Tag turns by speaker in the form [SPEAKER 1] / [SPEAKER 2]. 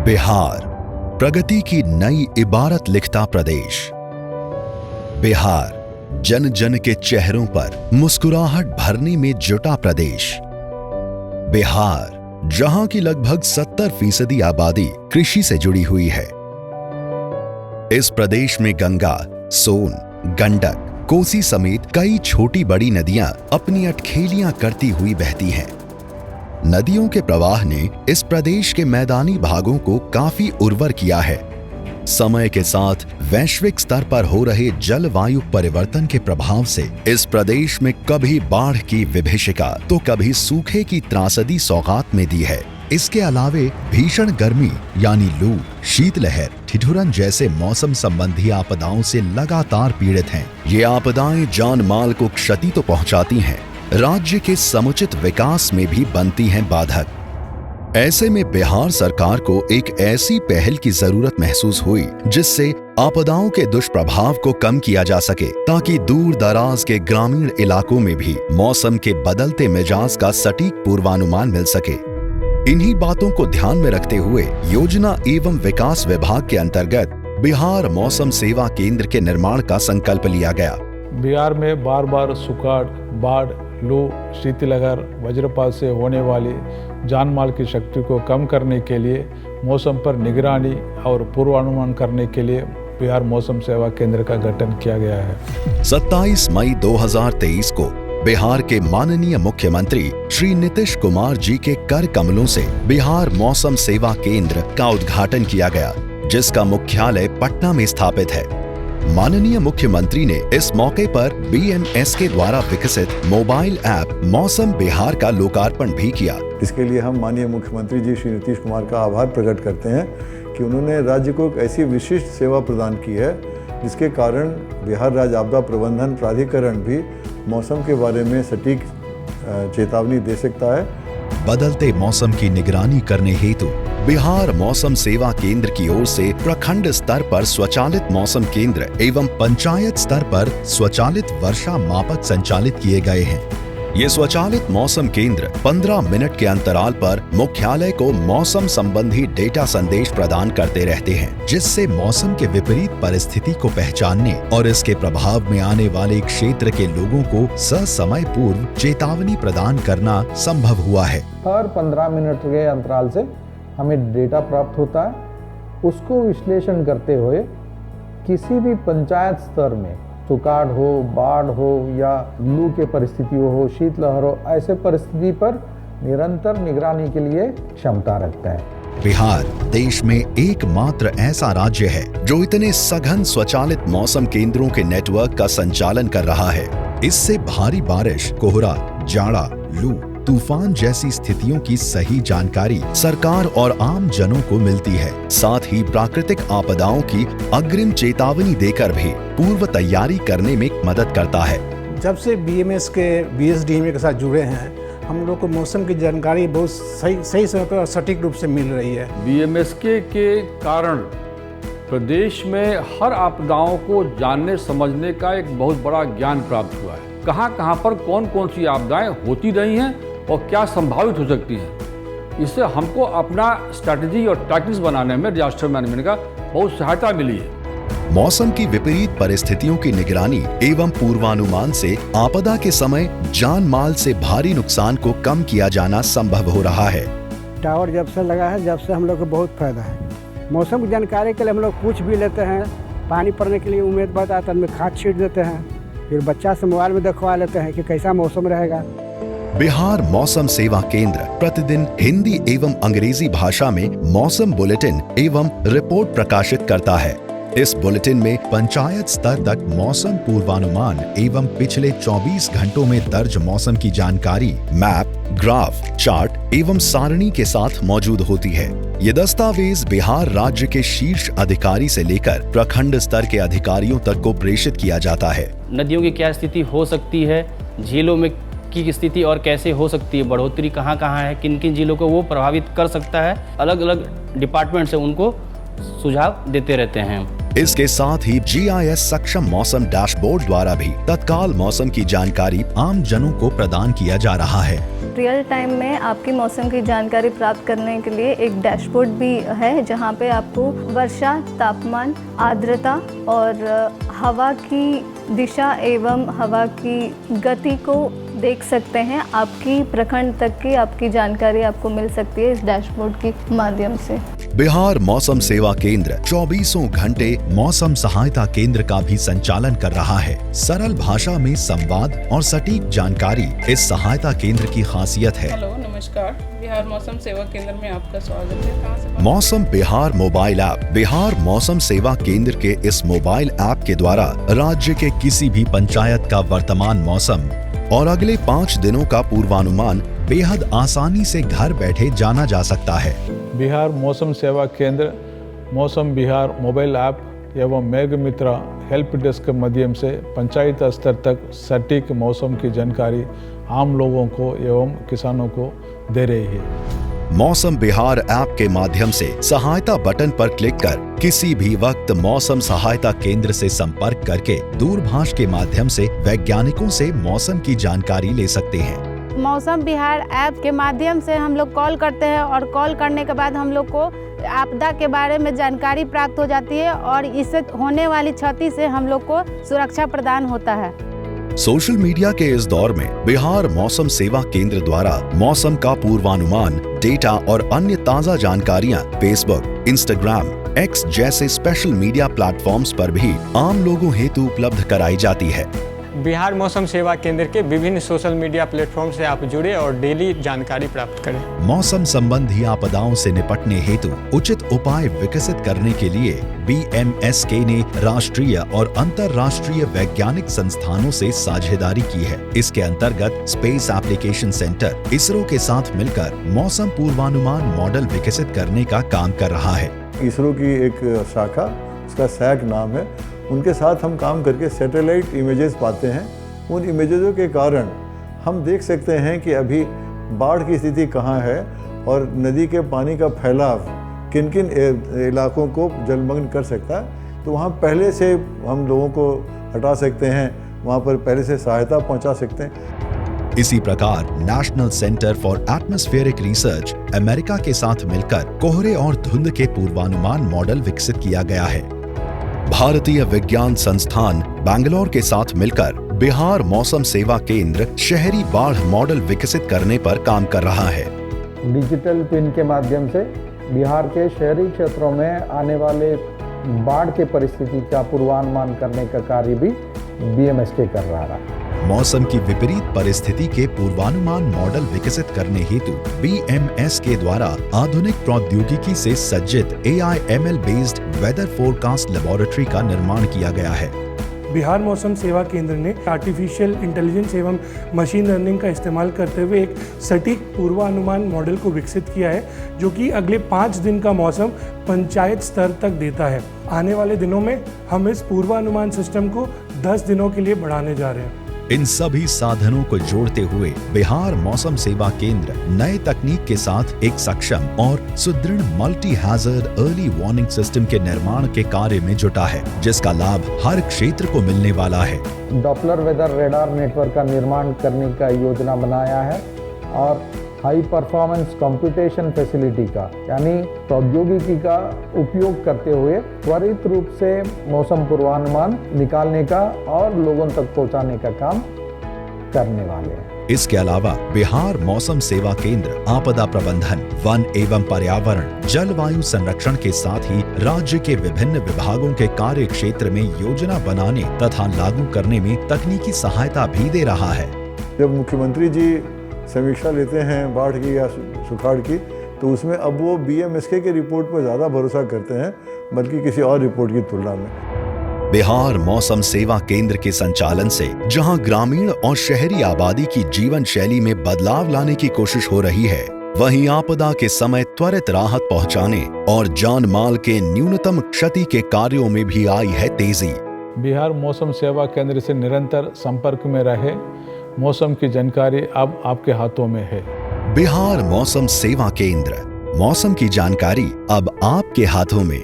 [SPEAKER 1] बिहार प्रगति की नई इबारत लिखता प्रदेश। बिहार जन जन के चेहरों पर मुस्कुराहट भरने में जुटा प्रदेश। बिहार जहां की लगभग 70% आबादी कृषि से जुड़ी हुई है। इस प्रदेश में गंगा, सोन, गंडक, कोसी समेत कई छोटी बड़ी नदियां अपनी अटखेलियां करती हुई बहती हैं। नदियों के प्रवाह ने इस प्रदेश के मैदानी भागों को काफी उर्वर किया है। समय के साथ वैश्विक स्तर पर हो रहे जलवायु परिवर्तन के प्रभाव से इस प्रदेश में कभी बाढ़ की विभीषिका तो कभी सूखे की त्रासदी सौगात में दी है। इसके अलावे भीषण गर्मी यानी लू, शीतलहर, ठिठुरन जैसे मौसम संबंधी आपदाओं से लगातार पीड़ित हैं। ये आपदाएं जान माल को क्षति तो पहुंचाती हैं, राज्य के समुचित विकास में भी बनती हैं बाधक। ऐसे में बिहार सरकार को एक ऐसी पहल की जरूरत महसूस हुई जिससे आपदाओं के दुष्प्रभाव को कम किया जा सके, ताकि दूर दराज के ग्रामीण इलाकों में भी मौसम के बदलते मिजाज का सटीक पूर्वानुमान मिल सके। इन्हीं बातों को ध्यान में रखते हुए योजना एवं विकास विभाग के अंतर्गत बिहार मौसम सेवा केंद्र के निर्माण का संकल्प लिया गया।
[SPEAKER 2] बिहार में बार बार सुखाड़, बाढ़, लू, शीतलहर, वज्रपात से होने वाली जान माल की शक्ति को कम करने के लिए मौसम पर निगरानी और पूर्वानुमान करने के लिए बिहार मौसम सेवा केंद्र का गठन किया गया है।
[SPEAKER 1] 27 मई 2023 को बिहार के माननीय मुख्यमंत्री श्री नीतीश कुमार जी के कर कमलों से बिहार मौसम सेवा केंद्र का उद्घाटन किया गया, जिसका मुख्यालय पटना में स्थापित है। माननीय मुख्यमंत्री ने इस मौके पर BMS के द्वारा विकसित मोबाइल ऐप मौसम बिहार का लोकार्पण भी किया।
[SPEAKER 3] इसके लिए हम माननीय मुख्यमंत्री जी श्री नीतीश कुमार का आभार प्रकट करते हैं कि उन्होंने राज्य को एक ऐसी विशिष्ट सेवा प्रदान की है जिसके कारण बिहार राज्य आपदा प्रबंधन प्राधिकरण भी मौसम के बारे में सटीक चेतावनी दे सकता है।
[SPEAKER 1] बदलते मौसम की निगरानी करने हेतु बिहार मौसम सेवा केंद्र की ओर से प्रखंड स्तर पर स्वचालित मौसम केंद्र एवं पंचायत स्तर पर स्वचालित वर्षा मापक संचालित किए गए हैं। ये स्वचालित मौसम केंद्र 15 मिनट के अंतराल पर मुख्यालय को मौसम संबंधी डेटा संदेश प्रदान करते रहते हैं, जिससे मौसम के विपरीत परिस्थिति को पहचानने और इसके प्रभाव में आने वाले क्षेत्र के लोगों को ससमय पूर्व चेतावनी प्रदान करना संभव हुआ है।
[SPEAKER 4] हर 15 मिनट के अंतराल से हमें डेटा प्राप्त होता है, उसको विश्लेषण करते हुए किसी भी पंचायत स्तर में सुखाड़ हो, बाढ़ हो या लू के परिस्थिति हो, शीतलहर हो, ऐसे परिस्थिति पर निरंतर निगरानी के लिए क्षमता रखता है।
[SPEAKER 1] बिहार देश में एकमात्र ऐसा राज्य है जो इतने सघन स्वचालित मौसम केंद्रों के नेटवर्क का संचालन कर रहा है। इससे भारी बारिश, कोहरा, जाड़ा, लू, तूफान जैसी स्थितियों की सही जानकारी सरकार और आम जनों को मिलती है। साथ ही प्राकृतिक आपदाओं की अग्रिम चेतावनी देकर भी पूर्व तैयारी करने में मदद करता है।
[SPEAKER 5] जब से BMS के BSDMA के साथ जुड़े हैं, हम लोग को मौसम की जानकारी बहुत सही समय पर और सटीक रूप से मिल रही है।
[SPEAKER 6] BMS के कारण प्रदेश में हर आपदाओं को जानने समझने का एक बहुत बड़ा ज्ञान प्राप्त हुआ है। कहाँ पर कौन कौन सी आपदाएं होती रही हैं और क्या संभावित हो सकती हैं। इससे हमको अपना स्ट्रैटेजी और टैक्टिक्स बनाने में डिजास्टर मैनेजमेंट का बहुत सहायता मिली है।
[SPEAKER 1] मौसम की विपरीत परिस्थितियों की निगरानी एवं पूर्वानुमान से आपदा के समय जान माल से भारी नुकसान को कम किया जाना संभव हो रहा है।
[SPEAKER 7] टावर जब से लगा है, जब से हम लोग को बहुत फायदा है। मौसम की जानकारी के लिए हम लोग पूछ भी लेते हैं, पानी पड़ने के लिए उम्मीद बताता है, खाद छीट देते हैं, फिर बच्चा से मोबाइल में दिखवा लेते हैं कि कैसा मौसम रहेगा।
[SPEAKER 1] बिहार मौसम सेवा केंद्र प्रतिदिन हिंदी एवं अंग्रेजी भाषा में मौसम बुलेटिन एवं रिपोर्ट प्रकाशित करता है। इस बुलेटिन में पंचायत स्तर तक मौसम पूर्वानुमान एवं पिछले 24 घंटों में दर्ज मौसम की जानकारी मैप, ग्राफ, चार्ट एवं सारणी के साथ मौजूद होती है। ये दस्तावेज बिहार राज्य के शीर्ष अधिकारी से लेकर प्रखंड स्तर के अधिकारियों तक को प्रेषित किया जाता है।
[SPEAKER 8] नदियों की क्या स्थिति हो सकती है, झीलों में की स्थिति और कैसे हो सकती है, बढ़ोतरी कहाँ है, किन किन जिलों को वो प्रभावित कर सकता है, अलग अलग डिपार्टमेंट से उनको सुझाव देते रहते हैं।
[SPEAKER 1] इसके साथ ही GIS सक्षम मौसम डैशबोर्ड द्वारा भी तत्काल मौसम की जानकारी आम जनों को प्रदान किया जा रहा है।
[SPEAKER 9] रियल टाइम में आपकी मौसम की जानकारी प्राप्त करने के लिए एक डैशबोर्ड भी है, जहां पे आपको वर्षा, तापमान, आर्द्रता और हवा की दिशा एवं हवा की गति को देख सकते हैं। आपकी प्रखंड तक की आपकी जानकारी आपको मिल सकती है इस डैशबोर्ड के माध्यम से।
[SPEAKER 1] बिहार मौसम सेवा केंद्र 24 घंटे मौसम सहायता केंद्र का भी संचालन कर रहा है। सरल भाषा में संवाद और सटीक जानकारी इस सहायता केंद्र की खासियत है।
[SPEAKER 10] हेलो, नमस्कार। बिहार मौसम सेवा केंद्र में आपका स्वागत है। कहाँ से?
[SPEAKER 1] मौसम बिहार मोबाइल ऐप। बिहार मौसम सेवा केंद्र के इस मोबाइल ऐप के द्वारा राज्य के किसी भी पंचायत का वर्तमान मौसम और अगले 5 दिनों का पूर्वानुमान बेहद आसानी से घर बैठे जाना जा सकता है।
[SPEAKER 2] बिहार मौसम सेवा केंद्र मौसम बिहार मोबाइल ऐप एवं मेघ मित्रा हेल्प डेस्क के माध्यम से पंचायत स्तर तक सटीक मौसम की जानकारी आम लोगों को एवं किसानों को दे रही है।
[SPEAKER 1] मौसम बिहार ऐप के माध्यम से सहायता बटन पर क्लिक कर किसी भी वक्त मौसम सहायता केंद्र से संपर्क करके दूरभाष के माध्यम से वैज्ञानिकों से मौसम की जानकारी ले सकते हैं।
[SPEAKER 11] मौसम बिहार ऐप के माध्यम से हम लोग कॉल करते हैं और कॉल करने के बाद हम लोग को आपदा के बारे में जानकारी प्राप्त हो जाती है और इससे होने वाली क्षति से हम लोग को सुरक्षा प्रदान होता है।
[SPEAKER 1] सोशल मीडिया के इस दौर में बिहार मौसम सेवा केंद्र द्वारा मौसम का पूर्वानुमान, डेटा और अन्य ताज़ा जानकारियां फेसबुक, इंस्टाग्राम, एक्स जैसे स्पेशल मीडिया प्लेटफॉर्म्स पर भी आम लोगों हेतु उपलब्ध कराई जाती है।
[SPEAKER 12] बिहार मौसम सेवा केंद्र के विभिन्न सोशल मीडिया प्लेटफॉर्म से आप जुड़े और डेली जानकारी प्राप्त करें।
[SPEAKER 1] मौसम संबंधी आपदाओं से निपटने हेतु उचित उपाय विकसित करने के लिए BMSK ने राष्ट्रीय और अंतर्राष्ट्रीय वैज्ञानिक संस्थानों से साझेदारी की है। इसके अंतर्गत स्पेस एप्लीकेशन सेंटर इसरो के साथ मिलकर मौसम पूर्वानुमान मॉडल विकसित करने का काम कर रहा है।
[SPEAKER 3] इसरो की एक शाखा, उसका SAC नाम है, उनके साथ हम काम करके सैटेलाइट इमेजेस पाते हैं। उन इमेजेसों के कारण हम देख सकते हैं कि अभी बाढ़ की स्थिति कहाँ है और नदी के पानी का फैलाव किन किन इलाकों को जलमग्न कर सकता है। तो वहाँ पहले से हम लोगों को हटा सकते हैं, वहाँ पर पहले से सहायता पहुँचा सकते हैं।
[SPEAKER 1] इसी प्रकार national centre for atmospheric research America के साथ मिलकर कोहरे और धुंध के पूर्वानुमान मॉडल विकसित किया गया है। भारतीय विज्ञान संस्थान बैंगलोर के साथ मिलकर बिहार मौसम सेवा केंद्र शहरी बाढ़ मॉडल विकसित करने पर काम कर रहा है।
[SPEAKER 4] डिजिटल ट्विन के माध्यम से बिहार के शहरी क्षेत्रों में आने वाले बाढ़ के परिस्थिति का पूर्वानुमान करने का कार्य भी BMSK कर रहा है।
[SPEAKER 1] मौसम की विपरीत परिस्थिति के पूर्वानुमान मॉडल विकसित करने हेतु BMSK द्वारा आधुनिक प्रौद्योगिकी से सज्जित AI/ML based weather forecast laboratory का निर्माण किया गया है।
[SPEAKER 13] बिहार मौसम सेवा केंद्र ने आर्टिफिशियल इंटेलिजेंस एवं मशीन लर्निंग का इस्तेमाल करते हुए एक सटीक पूर्वानुमान मॉडल को विकसित किया है, जो कि अगले 5 दिन का मौसम पंचायत स्तर तक देता है। आने वाले दिनों में हम इस पूर्वानुमान सिस्टम को 10 दिनों के लिए बढ़ाने जा रहे हैं।
[SPEAKER 1] इन सभी साधनों को जोड़ते हुए बिहार मौसम सेवा केंद्र नए तकनीक के साथ एक सक्षम और सुदृढ़ multi hazard early warning system के निर्माण के कार्य में जुटा है, जिसका लाभ हर क्षेत्र को मिलने वाला है।
[SPEAKER 4] डॉपलर वेदर रेडार नेटवर्क का निर्माण करने का योजना बनाया है और हाई परफॉर्मेंस कंप्यूटेशन फैसिलिटी का यानी प्रौद्योगिकी का उपयोग करते हुए त्वरित रूप से मौसम पूर्वानुमान निकालने का और लोगों तक पहुंचाने का काम करने वाले हैं।
[SPEAKER 1] इसके अलावा बिहार मौसम सेवा केंद्र आपदा प्रबंधन, वन एवं पर्यावरण, जलवायु संरक्षण के साथ ही राज्य के विभिन्न विभागों के कार्य क्षेत्र में योजना बनाने तथा लागू करने में तकनीकी सहायता भी दे रहा है।
[SPEAKER 3] जब मुख्यमंत्री जी समीक्षा लेते हैं बाढ़ की या सुखाड़ की, तो उसमें अब वो BMSK के रिपोर्ट पर ज़्यादा भरोसा करते हैं बल्कि किसी और रिपोर्ट की तुलना में।
[SPEAKER 1] बिहार मौसम सेवा केंद्र के संचालन से जहां ग्रामीण और शहरी आबादी की जीवन शैली में बदलाव लाने की कोशिश हो रही है, वहीं आपदा के समय त्वरित राहत पहुंचाने और जान माल के न्यूनतम क्षति के कार्यों में भी आई है तेजी।
[SPEAKER 2] बिहार मौसम सेवा केंद्र से निरंतर संपर्क में रहे, मौसम की जानकारी अब आपके हाथों में है।
[SPEAKER 1] बिहार मौसम सेवा केंद्र, मौसम की जानकारी अब आपके हाथों में।